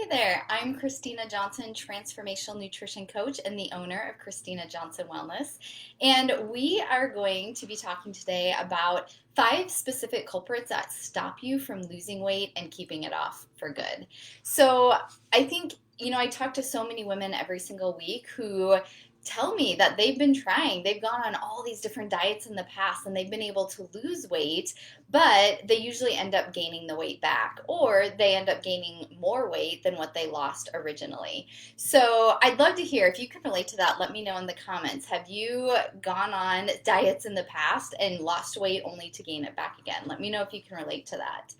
Hey there, I'm Christina Johnson, transformational nutrition coach and the owner of Christina Johnson Wellness. And we are going to be talking today about 5 specific culprits that stop you from losing weight and keeping it off for good. So I think, I talk to so many women every single week who tell me that they've been trying, they've gone on all these different diets in the past and they've been able to lose weight, but they usually end up gaining the weight back or they end up gaining more weight than what they lost originally. So I'd love to hear if you can relate to that. Let me know in the comments. Have you gone on diets in the past and lost weight only to gain it back again? Let me know if you can relate to that.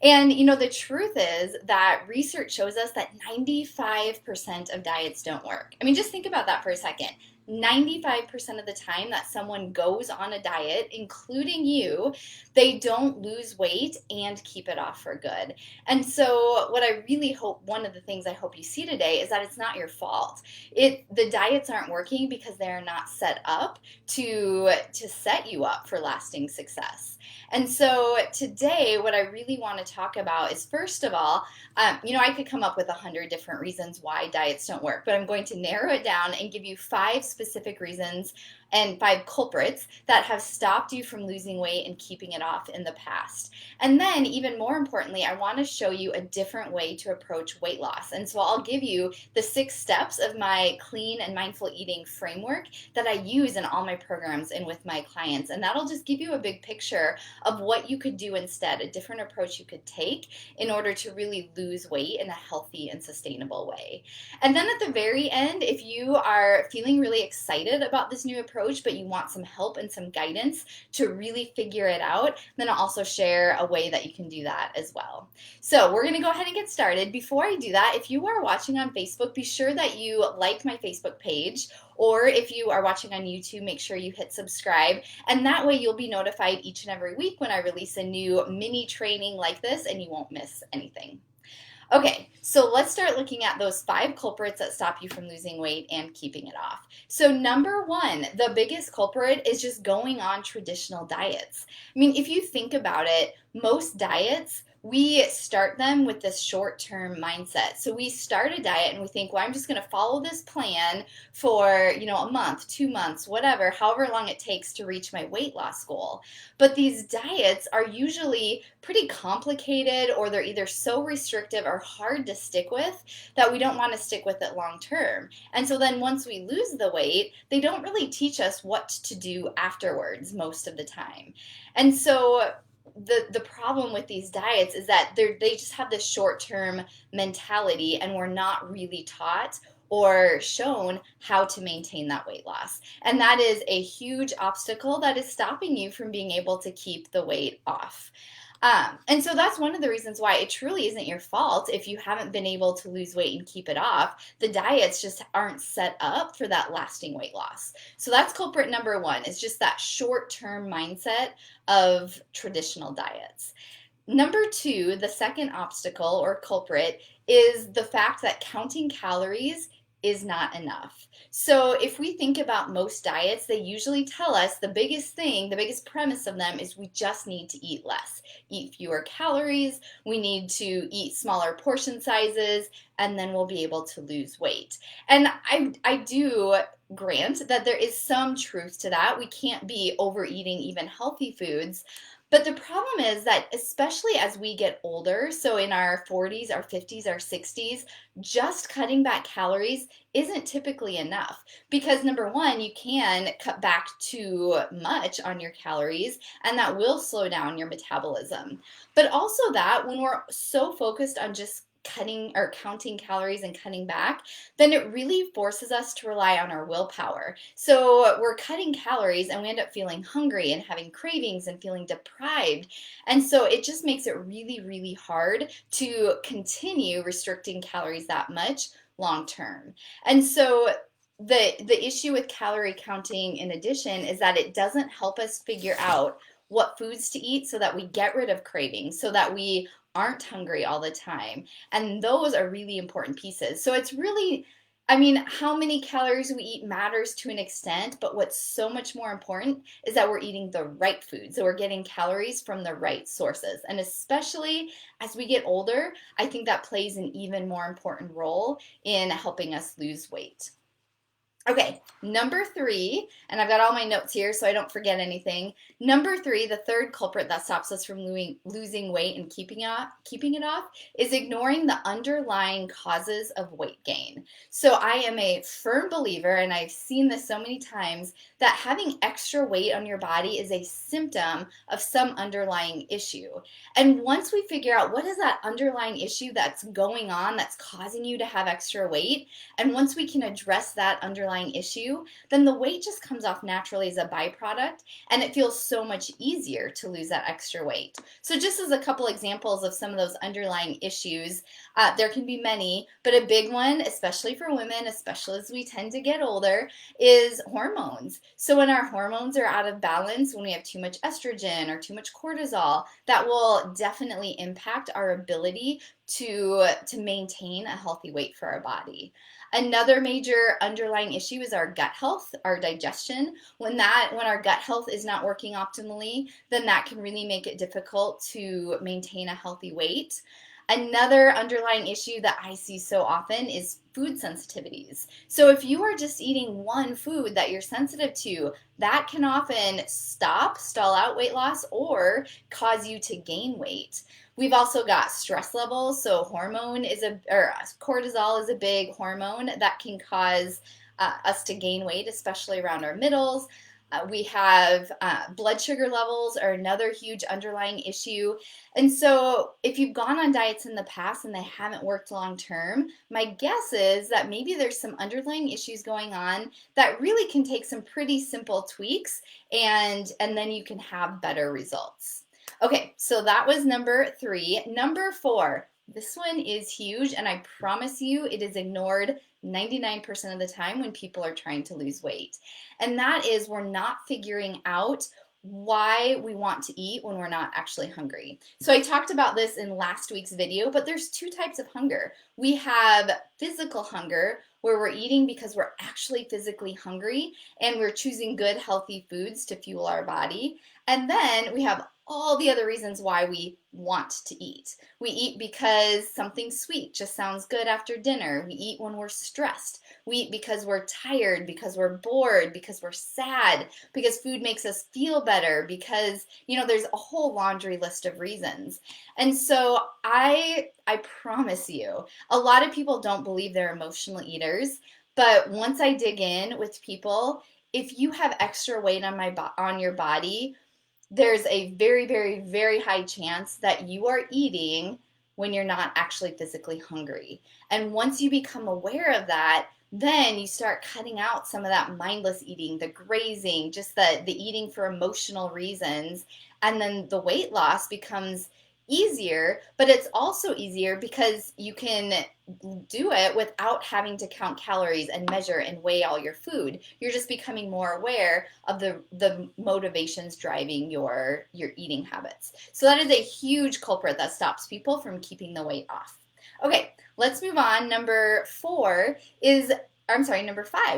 And the truth is that research shows us that 95% of diets don't work. I mean, just think about that for a second. 95% of the time that someone goes on a diet, including you, they don't lose weight and keep it off for good. And so what I really hope, one of the things I hope you see today is that it's not your fault. The diets aren't working because they're not set up to set you up for lasting success. And so today, what I really want to talk about is, first of all, I could come up with 100 different reasons why diets don't work, but I'm going to narrow it down and give you 5 specific reasons and 5 culprits that have stopped you from losing weight and keeping it off in the past. And then, even more importantly, I want to show you a different way to approach weight loss. And so I'll give you the 6 steps of my clean and mindful eating framework that I use in all my programs and with my clients. And that'll just give you a big picture of what you could do instead, a different approach you could take in order to really lose weight in a healthy and sustainable way. And then at the very end, if you are feeling really excited about this new approach, but you want some help and some guidance to really figure it out, then I'll also share a way that you can do that as well. So we're going to go ahead and get started. Before I do that, if you are watching on Facebook, be sure that you like my Facebook page, or if you are watching on YouTube, make sure you hit subscribe, and that way you'll be notified each and every week when I release a new mini training like this and you won't miss anything. Okay, so let's start looking at those 5 culprits that stop you from losing weight and keeping it off. So number 1, the biggest culprit is just going on traditional diets. I mean, if you think about it, most diets, we start them with this short-term mindset. So we start a diet and we think, well, I'm just going to follow this plan for, a month, 2 months, whatever, however long it takes to reach my weight loss goal. But these diets are usually pretty complicated, or they're either so restrictive or hard to stick with that we don't want to stick with it long term. And so then once we lose the weight, they don't really teach us what to do afterwards most of the time. And so the problem with these diets is that they just have this short-term mentality, and we're not really taught or shown how to maintain that weight loss. And that is a huge obstacle that is stopping you from being able to keep the weight off. And so that's one of the reasons why it truly isn't your fault if you haven't been able to lose weight and keep it off. The diets just aren't set up for that lasting weight loss. So that's culprit number 1, is just that short-term mindset of traditional diets. Number 2, the second obstacle or culprit is the fact that counting calories is not enough. So if we think about most diets, they usually tell us the biggest thing, the biggest premise of them is we just need to eat less, eat fewer calories, we need to eat smaller portion sizes, and then we'll be able to lose weight. And I do grant that there is some truth to that. We can't be overeating even healthy foods. But the problem is that especially as we get older, so in our 40s, our 50s, our 60s, just cutting back calories isn't typically enough, because number 1, you can cut back too much on your calories and that will slow down your metabolism. But also that when we're so focused on just cutting or counting calories and cutting back, then it really forces us to rely on our willpower. So we're cutting calories and we end up feeling hungry and having cravings and feeling deprived. And so it just makes it really, really hard to continue restricting calories that much long term. And so the issue with calorie counting in addition is that it doesn't help us figure out what foods to eat so that we get rid of cravings, so that we aren't hungry all the time. And those are really important pieces. So it's really I mean, how many calories we eat matters to an extent, but what's so much more important is that we're eating the right foods. So we're getting calories from the right sources. And especially as we get older, I think that plays an even more important role in helping us lose weight. Okay, number three, and I've got all my notes here so I don't forget anything. Number three, the third culprit that stops us from losing weight and keeping it off is ignoring the underlying causes of weight gain. So I am a firm believer, and I've seen this so many times, that having extra weight on your body is a symptom of some underlying issue. And once we figure out what is that underlying issue that's going on that's causing you to have extra weight, and once we can address that underlying issue, then the weight just comes off naturally as a byproduct, and it feels so much easier to lose that extra weight. So just as a couple examples of some of those underlying issues, there can be many, but a big one, especially for women, especially as we tend to get older, is hormones. So when our hormones are out of balance, when we have too much estrogen or too much cortisol, that will definitely impact our ability to maintain a healthy weight for our body. Another major underlying issue is our gut health, our digestion. When our gut health is not working optimally, then that can really make it difficult to maintain a healthy weight. Another underlying issue that I see so often is food sensitivities. So if you are just eating one food that you're sensitive to, that can often stall out weight loss, or cause you to gain weight. We've also got stress levels. So cortisol is a big hormone that can cause us to gain weight, especially around our middles. We have blood sugar levels are another huge underlying issue. And so if you've gone on diets in the past and they haven't worked long term, my guess is that maybe there's some underlying issues going on that really can take some pretty simple tweaks, and then you can have better results. Okay, so that was number three. Number four, this one is huge, and I promise you it is ignored 99% of the time when people are trying to lose weight. And that is, we're not figuring out why we want to eat when we're not actually hungry. So I talked about this in last week's video, but there's two types of hunger. We have physical hunger, where we're eating because we're actually physically hungry and we're choosing good, healthy foods to fuel our body. And then we have all the other reasons why we want to eat. We eat because something sweet just sounds good after dinner. We eat when we're stressed. We eat because we're tired, because we're bored, because we're sad, because food makes us feel better, because, there's a whole laundry list of reasons. And so I promise you, a lot of people don't believe they're emotional eaters, but once I dig in with people, if you have extra weight on your body, there's a very, very, very high chance that you are eating when you're not actually physically hungry. And once you become aware of that, then you start cutting out some of that mindless eating, the grazing, just the eating for emotional reasons. And then the weight loss becomes easier, but it's also easier because you can do it without having to count calories and measure and weigh all your food. You're just becoming more aware of the motivations driving your eating habits. So that is a huge culprit that stops people from keeping the weight off. Okay, let's move on. Number five.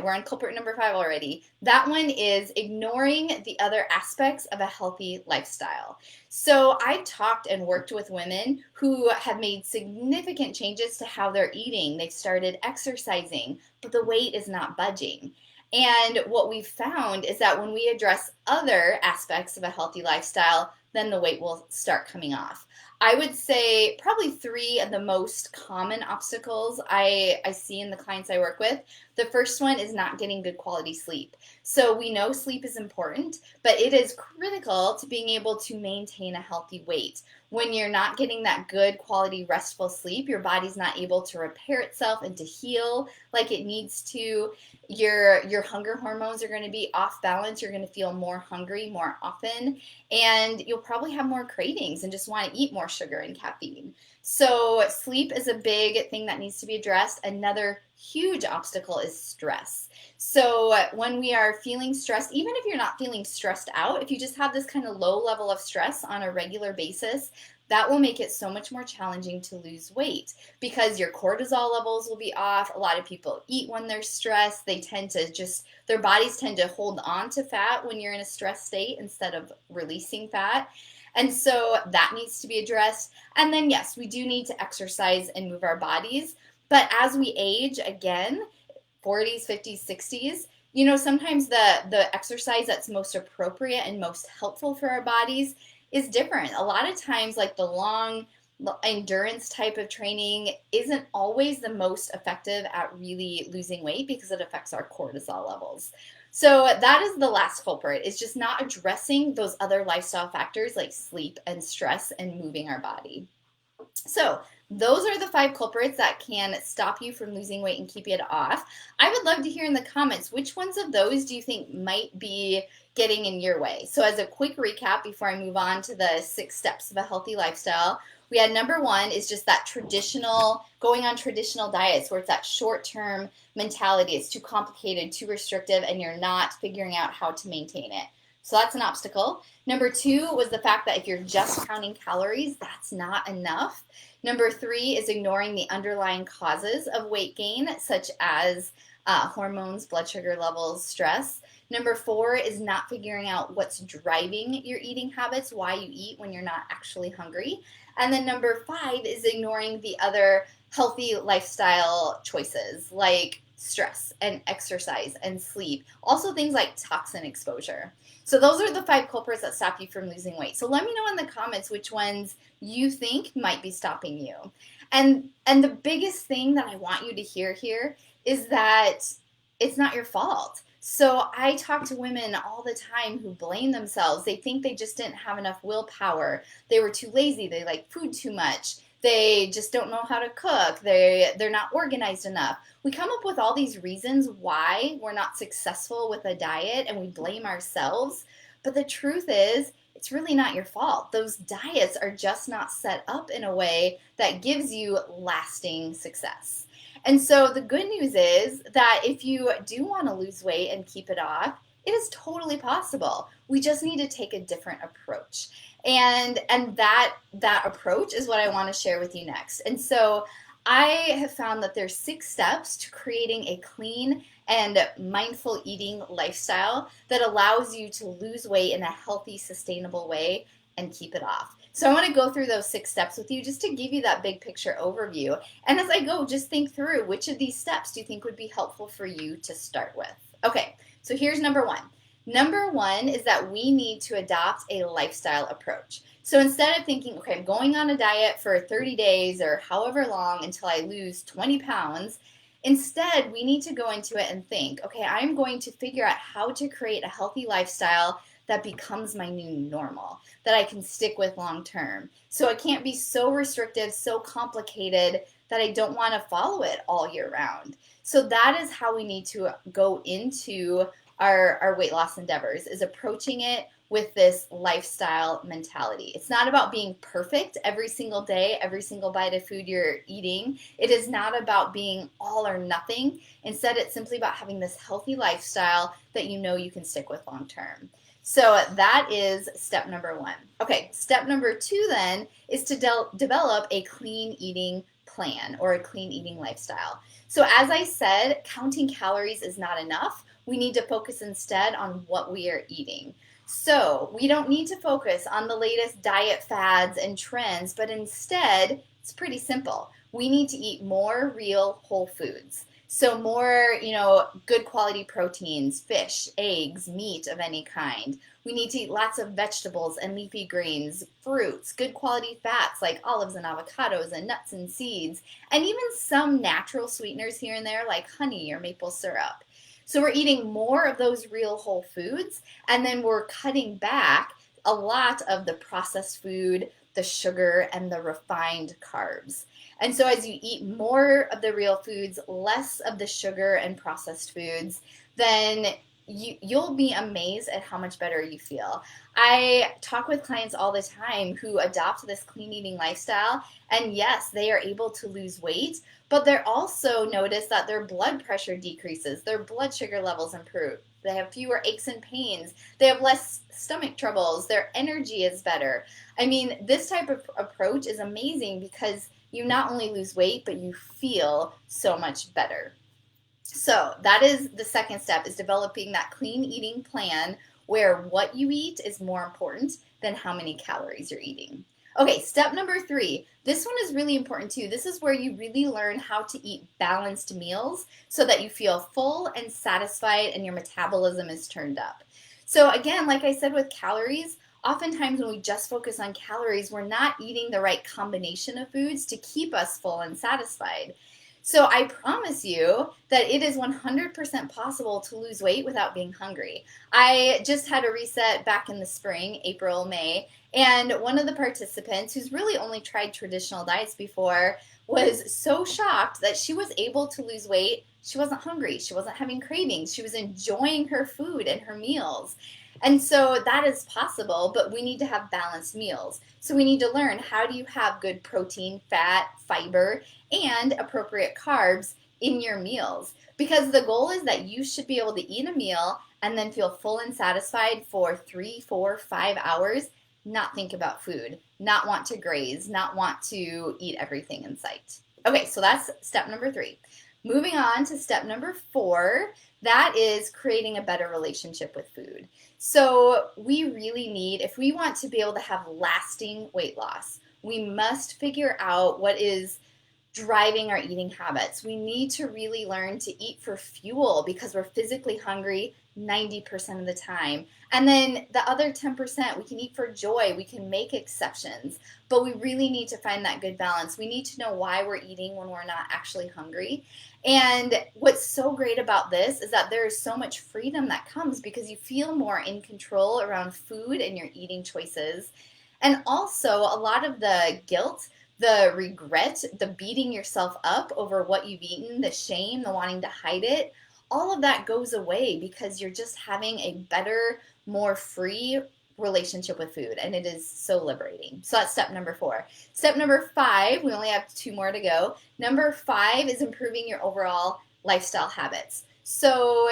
We're on culprit number five already. That one is ignoring the other aspects of a healthy lifestyle. So I've talked and worked with women who have made significant changes to how they're eating. They've started exercising, but the weight is not budging. And what we've found is that when we address other aspects of a healthy lifestyle, then the weight will start coming off. I would say probably three of the most common obstacles I see in the clients I work with. The first one is not getting good quality sleep. So we know sleep is important, but it is critical to being able to maintain a healthy weight. When you're not getting that good quality restful sleep, your body's not able to repair itself and to heal like it needs to. Your hunger hormones are going to be off balance. You're going to feel more hungry more often, and you'll probably have more cravings and just want to eat more sugar and caffeine. So sleep is a big thing that needs to be addressed. Another huge obstacle is stress. So when we are feeling stressed, even if you're not feeling stressed out, if you just have this kind of low level of stress on a regular basis, that will make it so much more challenging to lose weight because your cortisol levels will be off. A lot of people eat when they're stressed. They tend to just, their bodies tend to hold on to fat when you're in a stress state instead of releasing fat. And so that needs to be addressed. And then, yes, we do need to exercise and move our bodies. But as we age, again, 40s, 50s, 60s, sometimes the exercise that's most appropriate and most helpful for our bodies is different. A lot of times, like the long endurance type of training isn't always the most effective at really losing weight because it affects our cortisol levels. So that is the last culprit, is just not addressing those other lifestyle factors like sleep and stress and moving our body. So those are the 5 culprits that can stop you from losing weight and keep it off. I would love to hear in the comments, which ones of those do you think might be getting in your way? So as a quick recap before I move on to the 6 steps of a healthy lifestyle, we had number 1 is just that going on traditional diets where it's that short-term mentality. It's too complicated, too restrictive, and you're not figuring out how to maintain it. So that's an obstacle. Number 2 was the fact that if you're just counting calories, that's not enough. Number 3 is ignoring the underlying causes of weight gain, such as hormones, blood sugar levels, stress. Number 4 is not figuring out what's driving your eating habits, why you eat when you're not actually hungry. And then number 5 is ignoring the other healthy lifestyle choices like stress and exercise and sleep. Also things like toxin exposure. So those are the 5 culprits that stop you from losing weight. So let me know in the comments which ones you think might be stopping you. And the biggest thing that I want you to hear here is that it's not your fault. So I talk to women all the time who blame themselves. They think they just didn't have enough willpower. They were too lazy. They like food too much. They just don't know how to cook. They're not organized enough. We come up with all these reasons why we're not successful with a diet and we blame ourselves. But the truth is, it's really not your fault. Those diets are just not set up in a way that gives you lasting success. And so the good news is that if you do want to lose weight and keep it off, it is totally possible. We just need to take a different approach. And that approach is what I want to share with you next. And so I have found that there's 6 steps to creating a clean and mindful eating lifestyle that allows you to lose weight in a healthy, sustainable way and keep it off. So I want to go through those 6 steps with you just to give you that big picture overview. And as I go, just think through which of these steps do you think would be helpful for you to start with. Okay, so here's number 1. Number 1 is that we need to adopt a lifestyle approach. So instead of thinking, okay, I'm going on a diet for 30 days or however long until I lose 20 pounds, instead we need to go into it and think, okay, I'm going to figure out how to create a healthy lifestyle that becomes my new normal, that I can stick with long term. So it can't be so restrictive, so complicated that I don't want to follow it all year round. So that is how we need to go into our weight loss endeavors, is approaching it with this lifestyle mentality. It's not about being perfect every single day, every single bite of food you're eating. It is not about being all or nothing. Instead, it's simply about having this healthy lifestyle that you know you can stick with long term. So that is step number 1. Okay, step number 2 then is to develop a clean eating plan or a clean eating lifestyle. So as I said, counting calories is not enough. We need to focus instead on what we are eating. So we don't need to focus on the latest diet fads and trends, but instead, it's pretty simple. We need to eat more real whole foods. So more, good quality proteins, fish, eggs, meat of any kind. We need to eat lots of vegetables and leafy greens, fruits, good quality fats like olives and avocados and nuts and seeds, and even some natural sweeteners here and there like honey or maple syrup. So we're eating more of those real whole foods, and then we're cutting back a lot of the processed food, the sugar, and the refined carbs. And so as you eat more of the real foods, less of the sugar and processed foods, then you'll be amazed at how much better you feel. I talk with clients all the time who adopt this clean eating lifestyle, and yes, they are able to lose weight, but they're also notice that their blood pressure decreases, their blood sugar levels improve. They have fewer aches and pains. They have less stomach troubles. Their energy is better. I mean, this type of approach is amazing because you not only lose weight, but you feel so much better. So that is the second step, is developing that clean eating plan where what you eat is more important than how many calories you're eating. Okay, step number 3. This one is really important too. This is where you really learn how to eat balanced meals so that you feel full and satisfied and your metabolism is turned up. So again, like I said with calories, oftentimes when we just focus on calories, we're not eating the right combination of foods to keep us full and satisfied. So I promise you that it is 100% possible to lose weight without being hungry. I just had a reset back in the spring, April, May, and one of the participants who's really only tried traditional diets before was so shocked that she was able to lose weight. She wasn't hungry. She wasn't having cravings. She was enjoying her food and her meals. And so that is possible, but we need to have balanced meals. So we need to learn, how do you have good protein, fat, fiber, and appropriate carbs in your meals? Because the goal is that you should be able to eat a meal and then feel full and satisfied for 3, 4, 5 hours, not think about food, not want to graze, not want to eat everything in sight. Okay, so that's step number 3. Moving on to step number 4, that is creating a better relationship with food. So we really need, if we want to be able to have lasting weight loss, we must figure out what is driving our eating habits. We need to really learn to eat for fuel because we're physically hungry 90% of the time. And then the other 10%, we can eat for joy. We can make exceptions, but we really need to find that good balance. We need to know why we're eating when we're not actually hungry. And what's so great about this is that there is so much freedom that comes because you feel more in control around food and your eating choices. And also, a lot of the guilt, the regret, the beating yourself up over what you've eaten, the shame, the wanting to hide it, all of that goes away because you're just having a better, more free relationship with food, and it is so liberating. So that's step number 4. Step number 5, we only have 2 more to go. Number 5 is improving your overall lifestyle habits. So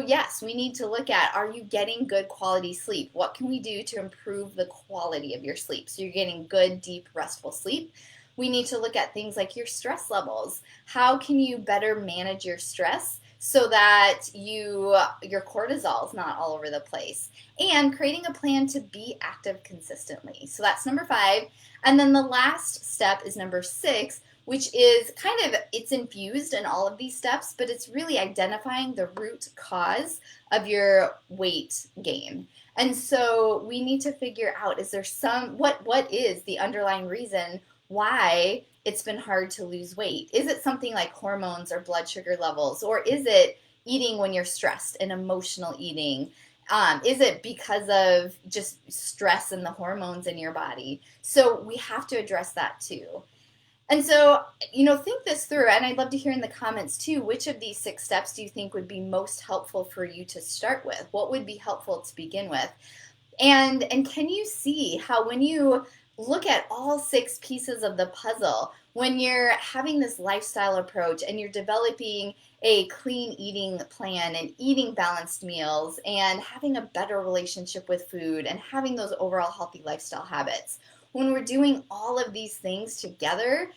yes, we need to look at, are you getting good quality sleep? What can we do to improve the quality of your sleep so you're getting good, deep, restful sleep? We need to look at things like your stress levels. How can you better manage your stress so that your cortisol is not all over the place? And creating a plan to be active consistently. So that's number 5. And then the last step is number 6, which is kind of, it's infused in all of these steps, but it's really identifying the root cause of your weight gain. And so we need to figure out, is there what is the underlying reason why it's been hard to lose weight? Is it something like hormones or blood sugar levels? Or is it eating when you're stressed and emotional eating? Is it because of just stress and the hormones in your body? So we have to address that too. And so, think this through, and I'd love to hear in the comments too, which of these 6 steps do you think would be most helpful for you to start with? What would be helpful to begin with? And can you see how when you look at all 6 pieces of the puzzle, when you're having this lifestyle approach and you're developing a clean eating plan and eating balanced meals and having a better relationship with food and having those overall healthy lifestyle habits, when we're doing all of these things together,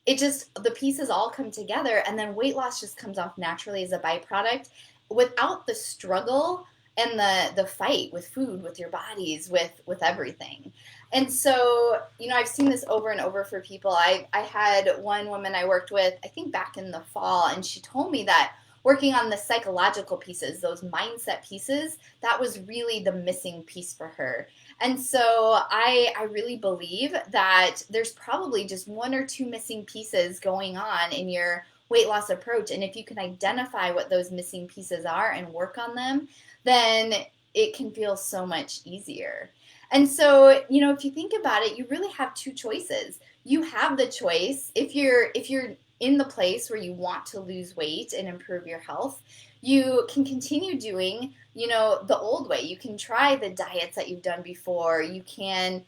the pieces all come together, and then weight loss just comes off naturally as a byproduct without the struggle and the fight with food, with your bodies, with everything. And so, I've seen this over and over for people. I had one woman I worked with, I think back in the fall, and she told me that working on the psychological pieces, those mindset pieces, that was really the missing piece for her. And so I really believe that there's probably just 1 or 2 missing pieces going on in your weight loss approach. And if you can identify what those missing pieces are and work on them, then it can feel so much easier. And so, if you think about it, you really have 2 choices. You have the choice, if you're in the place where you want to lose weight and improve your health, You can continue doing, the old way. You can try the diets that you've done before. You can,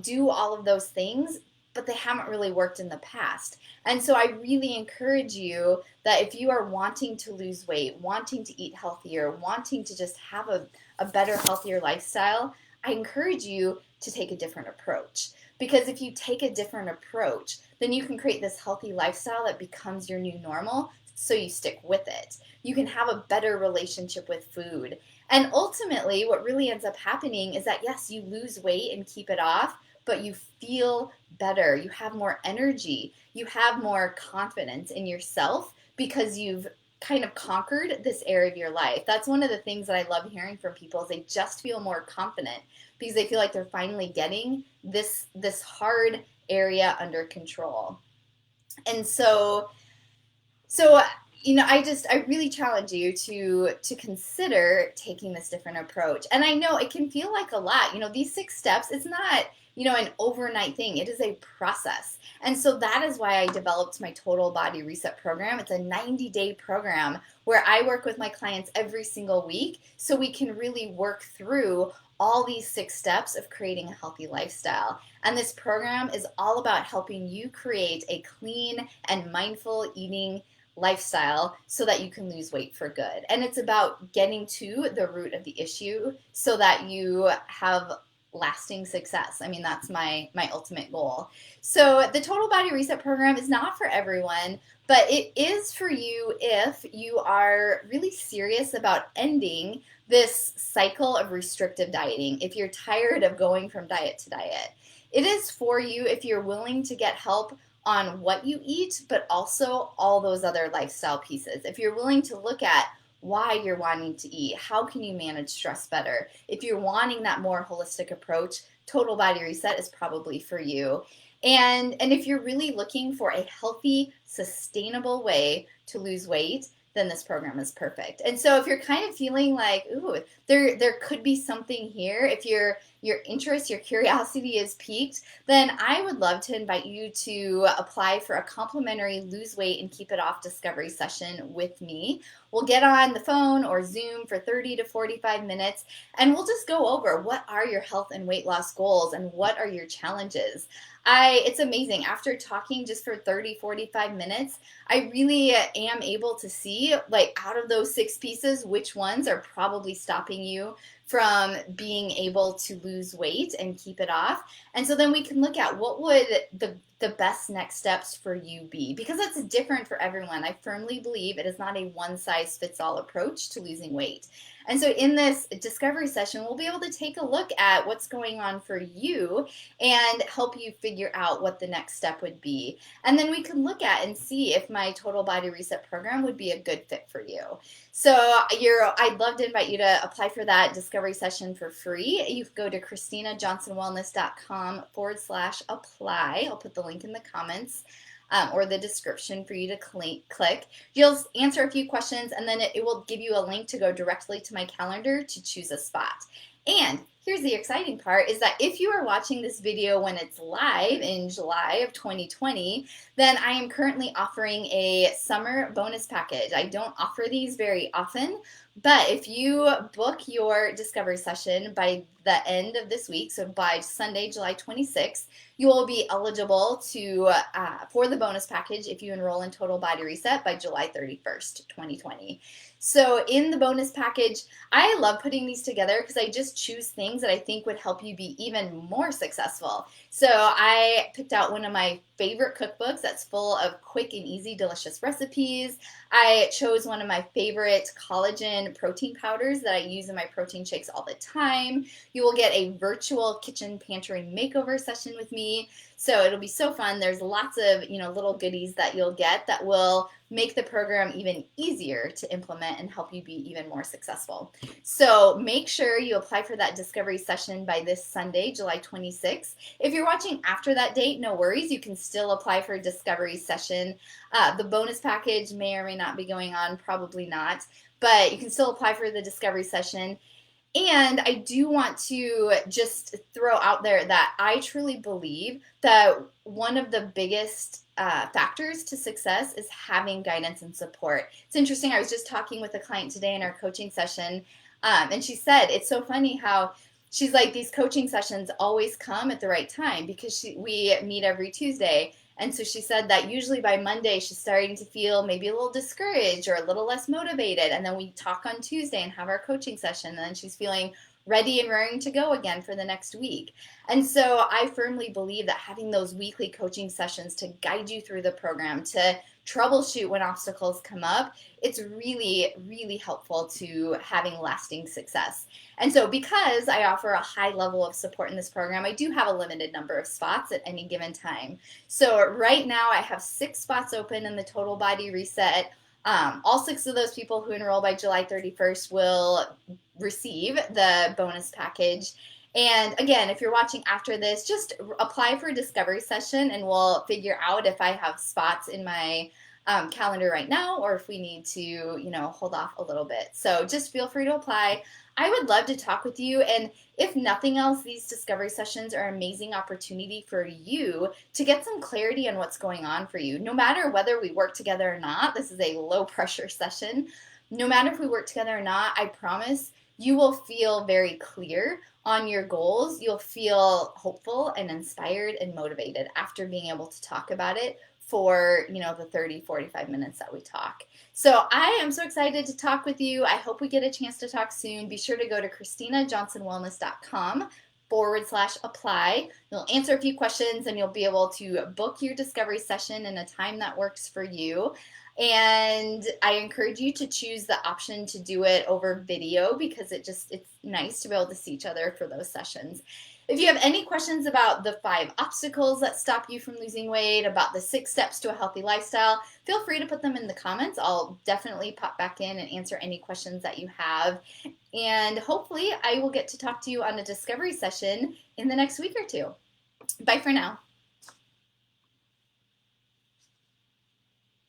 do all of those things, but they haven't really worked in the past. And so I really encourage you that if you are wanting to lose weight, wanting to eat healthier, wanting to just have a better, healthier lifestyle, I encourage you to take a different approach. Because if you take a different approach, then you can create this healthy lifestyle that becomes your new normal, so you stick with it. You can have a better relationship with food. And ultimately, what really ends up happening is that, yes, you lose weight and keep it off, but you feel better. You have more energy. You have more confidence in yourself because you've kind of conquered this area of your life. That's one of the things that I love hearing from people is they just feel more confident because they feel like they're finally getting this hard area under control. And so I really challenge you to consider taking this different approach. And I know it can feel like a lot. These 6 steps, it's not, an overnight thing. It is a process. And so that is why I developed my Total Body Reset program. It's a 90-day program where I work with my clients every single week so we can really work through all these 6 steps of creating a healthy lifestyle. And this program is all about helping you create a clean and mindful eating lifestyle so that you can lose weight for good. And it's about getting to the root of the issue so that you have lasting success. I mean, that's my ultimate goal. So the Total Body Reset program is not for everyone, but it is for you if you are really serious about ending this cycle of restrictive dieting, if you're tired of going from diet to diet. It is for you if you're willing to get help on what you eat, but also all those other lifestyle pieces. If you're willing to look at why you're wanting to eat, how can you manage stress better? If you're wanting that more holistic approach, Total Body Reset is probably for you. And if you're really looking for a healthy, sustainable way to lose weight, then this program is perfect. And so if you're kind of feeling like, ooh, there could be something here, if your interest, your curiosity is piqued, then I would love to invite you to apply for a complimentary lose weight and keep it off discovery session with me. We'll get on the phone or Zoom for 30 to 45 minutes, and we'll just go over what are your health and weight loss goals and what are your challenges. It's amazing. After talking just for 30, 45 minutes, I really am able to see, like, out of those 6 pieces, which ones are probably stopping you from being able to lose weight and keep it off. And so then we can look at what would the best next steps for you be, because it's different for everyone. I firmly believe it is not a one-size-fits-all approach to losing weight. And so in this discovery session, we'll be able to take a look at what's going on for you and help you figure out what the next step would be. And then we can look at and see if my Total Body Reset program would be a good fit for you. So I'd love to invite you to apply for that discovery session for free. You can go to ChristinaJohnsonWellness.com/apply. I'll put the link in the comments. Or the description for you to click. You'll answer a few questions, and then it will give you a link to go directly to my calendar to choose a spot. And here's the exciting part is that if you are watching this video when it's live in July of 2020, then I am currently offering a summer bonus package. I don't offer these very often, but if you book your discovery session by the end of this week, so by Sunday, July 26th, you will be eligible for the bonus package if you enroll in Total Body Reset by July 31st, 2020. So in the bonus package, I love putting these together because I just choose things that I think would help you be even more successful. So I picked out one of my favorite cookbooks that's full of quick and easy, delicious recipes. I chose one of my favorite collagen protein powders that I use in my protein shakes all the time. You will get a virtual kitchen pantry makeover session with me. So it'll be so fun. There's lots of, little goodies that you'll get that will make the program even easier to implement and help you be even more successful. So make sure you apply for that discovery session by this Sunday, July 26th. If you're watching after that date, no worries. You can still apply for a discovery session. The bonus package may or may not be going on, probably not, but you can still apply for the discovery session. And I do want to just throw out there that I truly believe that one of the biggest factors to success is having guidance and support. It's interesting. I was just talking with a client today in our coaching session, and she said it's so funny how she's like, these coaching sessions always come at the right time because we meet every Tuesday. And so she said that usually by Monday, she's starting to feel maybe a little discouraged or a little less motivated. And then we talk on Tuesday and have our coaching session. And then she's feeling ready and raring to go again for the next week. And so I firmly believe that having those weekly coaching sessions to guide you through the program, to troubleshoot when obstacles come up, it's really, really helpful to having lasting success. And so because I offer a high level of support in this program, I do have a limited number of spots at any given time. So right now I have 6 spots open in the Total Body Reset. All 6 of those people who enroll by July 31st will receive the bonus package. And again, if you're watching after this, just apply for a discovery session and we'll figure out if I have spots in my calendar right now or if we need to, hold off a little bit. So just feel free to apply. I would love to talk with you. And if nothing else, these discovery sessions are an amazing opportunity for you to get some clarity on what's going on for you. No matter whether we work together or not, this is a low pressure session. No matter if we work together or not, I promise you will feel very clear on your goals. You'll feel hopeful and inspired and motivated after being able to talk about it for, the 30, 45 minutes that we talk. So I am so excited to talk with you. I hope we get a chance to talk soon. Be sure to go to ChristinaJohnsonWellness.com/apply. You'll answer a few questions and you'll be able to book your discovery session in a time that works for you. And I encourage you to choose the option to do it over video because it's nice to be able to see each other for those sessions. If you have any questions about the 5 obstacles that stop you from losing weight, about the 6 steps to a healthy lifestyle, feel free to put them in the comments. I'll definitely pop back in and answer any questions that you have. And hopefully I will get to talk to you on a discovery session in the next week or 2. Bye for now.